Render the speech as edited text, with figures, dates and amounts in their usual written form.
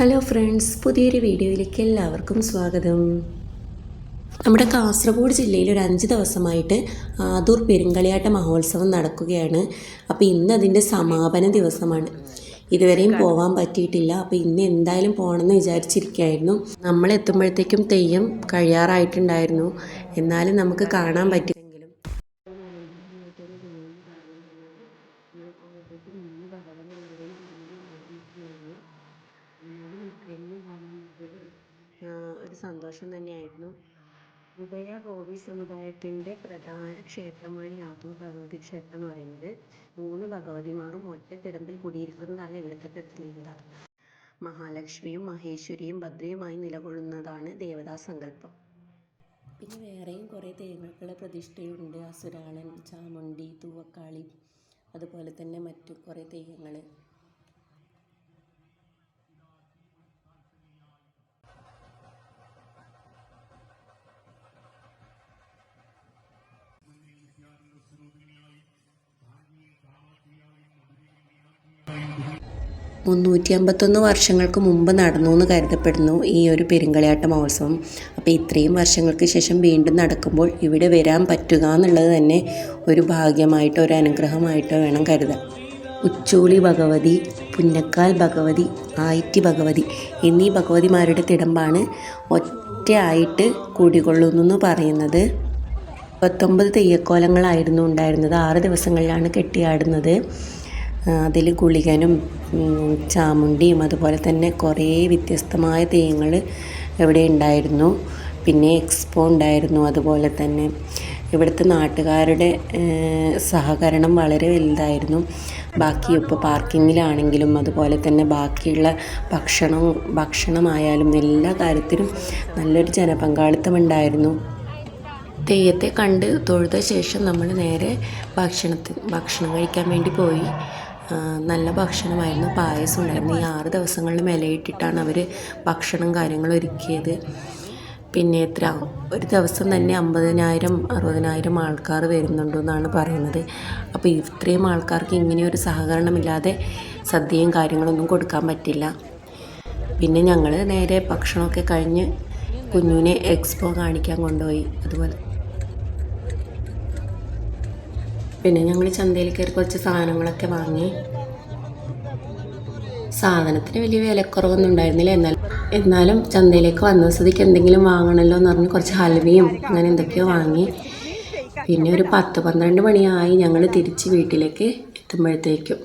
Hello friends, പുതിയൊരു വീഡിയോയിലേക്ക് എല്ലാവർക്കും സ്വാഗതം. നമ്മുടെ കാസർഗോഡ് ജില്ലയിൽ ഒരു 5 ദിവസമായിട്ട് ആദൂർ പെരുങ്കളിയാട്ട മഹോത്സവം നടക്കുകയാണ്. അപ്പോൾ ഇന്ന് അതിൻ്റെ സമാപന ദിവസമാണ്. ഇതുവരെയും പോകാൻ പറ്റിയിട്ടില്ല. അപ്പോൾ ഇന്ന് എന്തായാലും പോകണമെന്ന് വിചാരിച്ചിരിക്കുകയായിരുന്നു. നമ്മൾ എത്തുമ്പോഴത്തേക്കും തെയ്യം കഴിയാറായിട്ടുണ്ടായിരുന്നു. എന്നാലും നമുക്ക് കാണാൻ പറ്റിയെങ്കിലും ഒരു സന്തോഷം തന്നെയായിരുന്നു. ഉദയ ഗോപി സമുദായത്തിൻ്റെ പ്രധാന ക്ഷേത്രമാണ് ആദൂർ ഭഗവതി ക്ഷേത്രം എന്ന് പറയുന്നത്. 3 ഭഗവതിമാരും ഒറ്റ തിടമ്പിൽ കുടിയിരിക്കുന്നതാണ് ഇവിടുത്തെ പ്രത്യേകത. മഹാലക്ഷ്മിയും മഹേശ്വരിയും ഭദ്രയുമായി നിലകൊള്ളുന്നതാണ് ദേവതാ സങ്കല്പം. പിന്നെ വേറെയും കുറേ തെയ്യങ്ങൾക്കുള്ള പ്രതിഷ്ഠയുണ്ട്. അസുരാളൻ, ചാമുണ്ഡി, തൂവക്കാളി, അതുപോലെ തന്നെ മറ്റു കുറേ തെയ്യങ്ങൾ. വർഷങ്ങൾക്ക് മുമ്പ് നടന്നു എന്ന് കരുതപ്പെടുന്നു ഈ ഒരു പെരുങ്കളിയാട്ട മഹോത്സവം. അപ്പോൾ ഇത്രയും വർഷങ്ങൾക്ക് ശേഷം വീണ്ടും നടക്കുമ്പോൾ ഇവിടെ വരാൻ പറ്റുക എന്നുള്ളത് തന്നെ ഒരു ഭാഗ്യമായിട്ടോ ഒരു അനുഗ്രഹമായിട്ടോ വേണം കരുതാൻ. ഉച്ചൂളി ഭഗവതി, പുന്നക്കാൽ ഭഗവതി, ആയിറ്റി ഭഗവതി എന്നീ ഭഗവതിമാരുടെ തിടമ്പാണ് ഒറ്റയായിട്ട് കൂടികൊള്ളുന്നു പറയുന്നത്. 29 തെയ്യക്കോലങ്ങളായിരുന്നു ഉണ്ടായിരുന്നത്. 6 ദിവസങ്ങളിലാണ് കെട്ടിയാടുന്നത്. അതിൽ ഗുളികനും ചാമുണ്ടിയും അതുപോലെ തന്നെ കുറേ വ്യത്യസ്തമായ തെയ്യങ്ങൾ ഇവിടെ ഉണ്ടായിരുന്നു. പിന്നെ എക്സ്പോ ഉണ്ടായിരുന്നു. അതുപോലെ തന്നെ ഇവിടുത്തെ നാട്ടുകാരുടെ സഹകരണം വളരെ വലുതായിരുന്നു. ബാക്കി ഇപ്പോൾ പാർക്കിങ്ങിലാണെങ്കിലും അതുപോലെ തന്നെ ബാക്കിയുള്ള ഭക്ഷണമായാലും എല്ലാ കാര്യത്തിലും നല്ലൊരു ജനപങ്കാളിത്തം ഉണ്ടായിരുന്നു. തെയ്യത്തെ കണ്ട് തൊഴുത ശേഷം നമ്മൾ നേരെ ഭക്ഷണം കഴിക്കാൻ വേണ്ടി പോയി. നല്ല ഭക്ഷണമായിരുന്നു. പായസം ഉണ്ടായിരുന്നു. ഈ 6 ദിവസങ്ങളിൽ ഇലയിട്ടിട്ടാണ് അവർ ഭക്ഷണം കാര്യങ്ങൾ ഒരുക്കിയത്. പിന്നെ ഒരു ദിവസം തന്നെ 50,000 60,000 ആൾക്കാർ വരുന്നുണ്ടെന്നാണ് പറയുന്നത്. അപ്പോൾ ഇത്രയും ആൾക്കാർക്ക് ഇങ്ങനെയൊരു സഹകരണമില്ലാതെ സദ്യയും കാര്യങ്ങളൊന്നും കൊടുക്കാൻ പറ്റില്ല. പിന്നെ ഞങ്ങൾ നേരെ ഭക്ഷണമൊക്കെ കഴിഞ്ഞ് കുഞ്ഞുവിനെ എക്സ്പോ കാണിക്കാൻ കൊണ്ടുപോയി. അതുപോലെ പിന്നെ ഞങ്ങൾ ചന്തയിൽ കയറി കുറച്ച് സാധനങ്ങളൊക്കെ വാങ്ങി. സാധനത്തിന് വലിയ വിലക്കുറവൊന്നും ഉണ്ടായിരുന്നില്ല. എന്നാലും ചന്തയിലേക്ക് വന്ന സ്ഥിതിക്ക് എന്തെങ്കിലും വാങ്ങണമല്ലോ എന്ന് പറഞ്ഞ് കുറച്ച് ഹൽവയും അങ്ങനെ എന്തൊക്കെയോ വാങ്ങി. പിന്നെ ഒരു 10-12 മണിയായി ഞങ്ങൾ തിരിച്ച് വീട്ടിലേക്ക് എത്തുമ്പോഴത്തേക്കും.